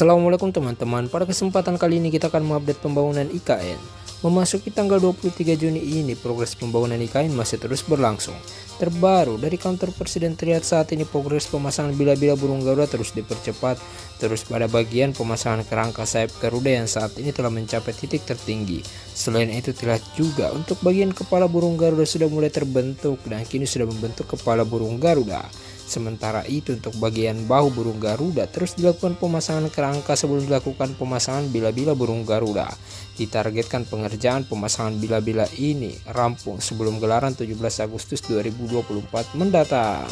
Assalamualaikum teman-teman, pada kesempatan kali ini kita akan mengupdate pembangunan IKN. Memasuki tanggal 23 Juni ini, progres pembangunan IKN masih terus berlangsung. Terbaru dari kantor Presiden terlihat saat ini progres pemasangan bila-bila burung Garuda terus dipercepat, terus pada bagian pemasangan kerangka sayap Garuda yang saat ini telah mencapai titik tertinggi. Selain itu terlihat juga untuk bagian kepala burung Garuda sudah mulai terbentuk dan kini sudah membentuk kepala burung Garuda. Sementara itu untuk bagian bahu burung Garuda terus dilakukan pemasangan kerangka sebelum dilakukan pemasangan bila-bila burung Garuda. Ditargetkan pengerjaan pemasangan bila-bila ini rampung sebelum gelaran 17 Agustus 2024 mendatang.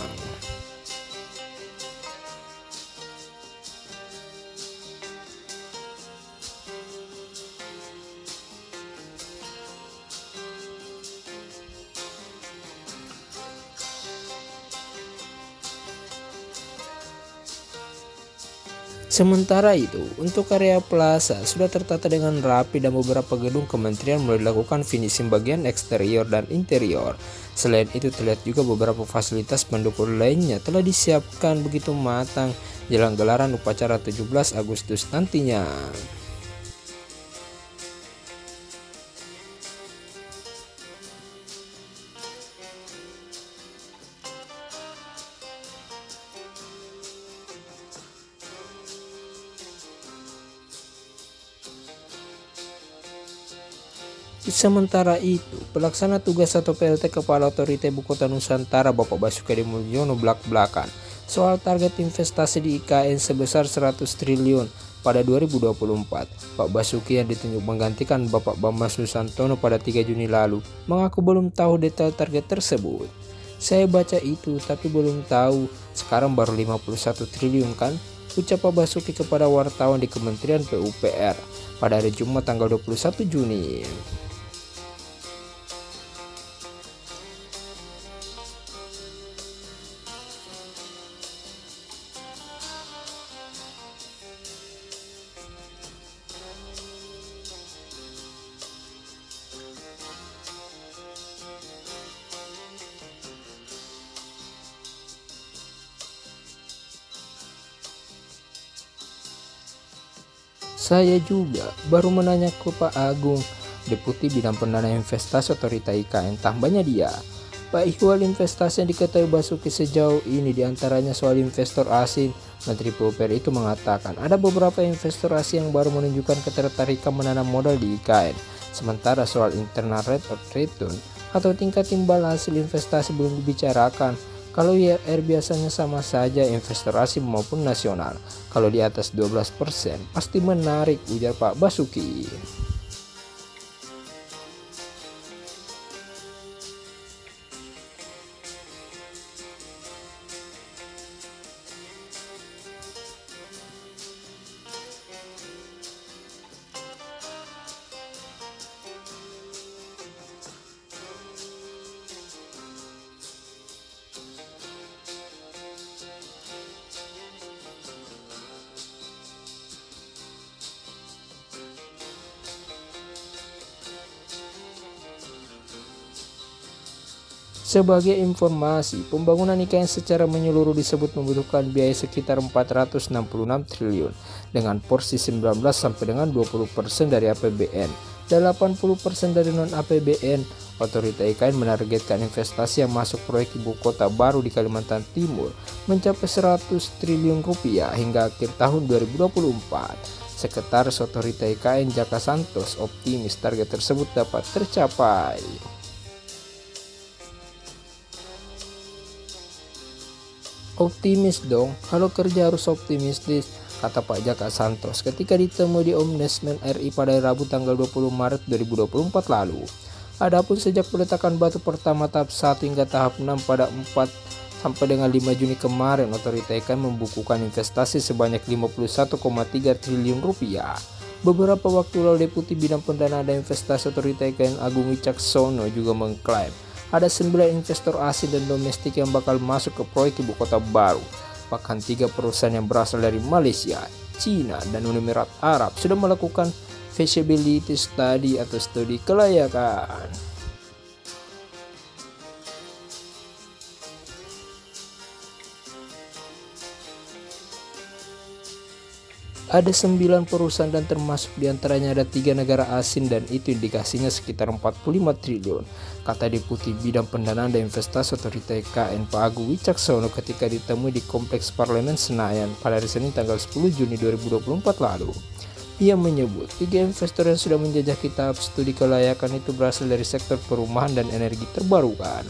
Sementara itu, untuk area plaza sudah tertata dengan rapi dan beberapa gedung kementerian mulai dilakukan finishing bagian eksterior dan interior. Selain itu terlihat juga beberapa fasilitas pendukung lainnya telah disiapkan begitu matang jelang gelaran upacara 17 Agustus nantinya. Sementara itu, pelaksana tugas atau PLT Kepala Otorita Ibu Kota Nusantara Bapak Basuki Hadi Mulyono belak-belakan soal target investasi di IKN sebesar 100 triliun pada 2024. Pak Basuki yang ditunjuk menggantikan Bapak Bambang Susantono pada 3 Juni lalu mengaku belum tahu detail target tersebut. Saya baca itu tapi belum tahu, sekarang baru 51 triliun kan? Ucap Pak Basuki kepada wartawan di Kementerian PUPR pada hari Jumat tanggal 21 Juni. Saya juga baru menanya ke Pak Agung, Deputi Bidang Pendana Investasi Otorita IKN, tambahnya dia. Pak Ihwal investasi yang diketahui Basuki sejauh ini diantaranya soal investor asing. Menteri PUPR itu mengatakan ada beberapa investor asing yang baru menunjukkan ketertarikan menanam modal di IKN. Sementara soal internal rate of return atau tingkat timbal hasil investasi belum dibicarakan. Kalau IRR biasanya sama saja investor asing maupun nasional. Kalau di atas 12% pasti menarik, ujar Pak Basuki. Sebagai informasi, pembangunan IKN secara menyeluruh disebut membutuhkan biaya sekitar 466 triliun dengan porsi 19 sampai dengan 20% dari APBN dan 80% dari non-APBN. Otorita IKN menargetkan investasi yang masuk proyek ibu kota baru di Kalimantan Timur mencapai 100 triliun rupiah hingga akhir tahun 2024. Sekretaris Otorita IKN Jaka Santos optimis target tersebut dapat tercapai. Optimis dong, kalau kerja harus optimistis, kata Pak Jaka Santos ketika ditemui di Ombudsman RI pada Rabu tanggal 20 Maret 2024 lalu. Adapun sejak peletakan batu pertama tahap 1 hingga tahap 6 pada 4 sampai dengan 5 Juni kemarin, Otorita IKN membukukan investasi sebanyak 51,3 triliun rupiah. Beberapa waktu lalu Deputi Bidang Pendanaan dan Investasi Otorita IKN Agung Wicaksono juga mengklaim ada 9 investor asing dan domestik yang bakal masuk ke proyek ibu kota baru. Bahkan 3 perusahaan yang berasal dari Malaysia, Cina, dan Uni Emirat Arab sudah melakukan feasibility study atau studi kelayakan. Ada 9 perusahaan dan termasuk diantaranya ada 3 negara asing dan itu indikasinya sekitar 45 triliun. Kata Deputi Bidang Pendanaan dan Investasi Otorita IKN Pak Agung Wicaksono ketika ditemui di Kompleks Parlemen Senayan pada hari Senin tanggal 10 Juni 2024 lalu. Ia menyebut 3 investor yang sudah menjajaki tahap studi kelayakan itu berasal dari sektor perumahan dan energi terbarukan.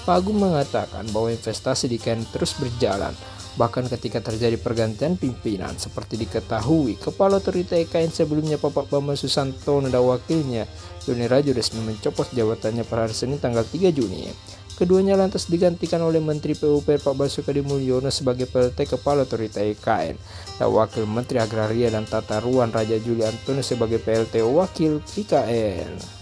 Pak Agung mengatakan bahwa investasi di IKN terus berjalan. Bahkan ketika terjadi pergantian pimpinan, seperti diketahui, Kepala Otorita IKN sebelumnya Bapak Bambang Susantono dan wakilnya Doni Rajo resmi mencopot jabatannya pada hari Senin tanggal 3 Juni. Keduanya lantas digantikan oleh Menteri PUPR Pak Basuki Mulyono sebagai PLT Kepala Otorita IKN dan Wakil Menteri Agraria dan Tata Ruang Raja Juli Antonio sebagai PLT Wakil IKN.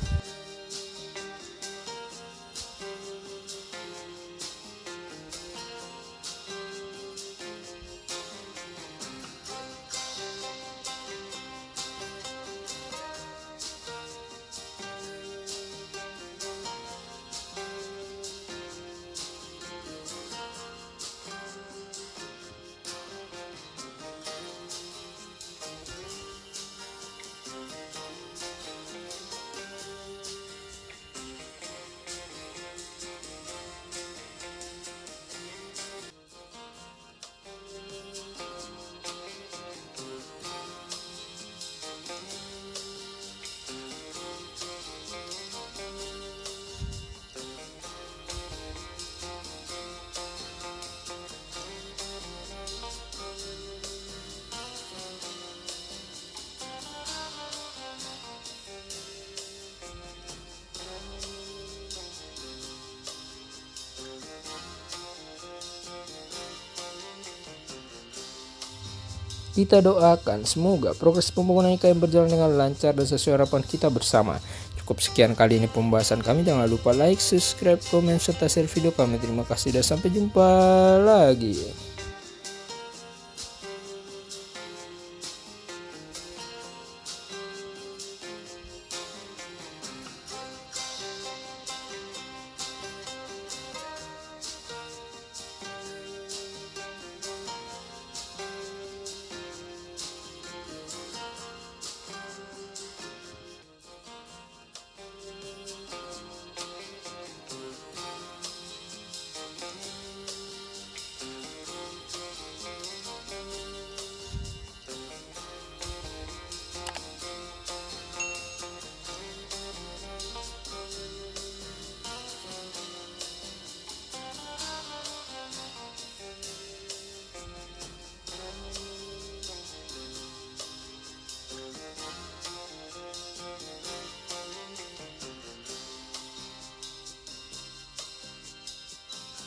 Kita doakan semoga progres pembangunan IKN berjalan dengan lancar dan sesuai harapan kita bersama. Cukup sekian kali ini pembahasan kami. Jangan lupa like, subscribe, komen, serta share video kami. Terima kasih dan sampai jumpa lagi.